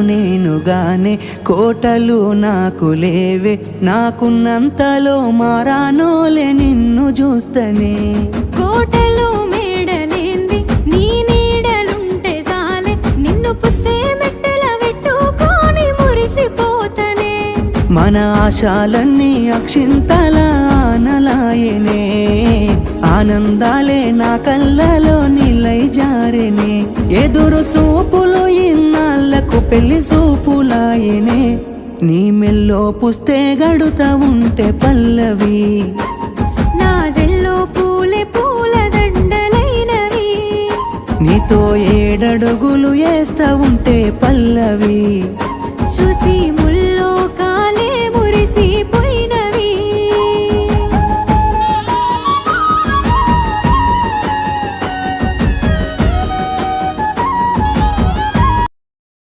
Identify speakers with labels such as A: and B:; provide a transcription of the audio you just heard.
A: నేనుగానే కోటలు నాకు లేవే, నాకున్నంతలో మారానోలే నిన్ను చూస్తనే.
B: కోటలు మేడలేంది నీ నీడలుంటే సాలే, నిన్ను పుస్తే మెట్టెల పెట్టుకొని మురిసిపోతనే.
A: మన ఆశాలన్నీ అక్షింతల ఆనలాయనే, ఆనందాలే నా కళ్ళలో నిలై జారెనే. ఎదురు సూపులు ఇన్నాళ్లకు పెళ్లి సూపులాయనే, నీ మెల్లో పుస్తే గడుతా ఉంటే పల్లవి,
B: నా జల్లో పూలే పూల దండలైనవి.
A: నీతో ఏడడుగులు వేస్తా ఉంటే పల్లవి.
B: చూసి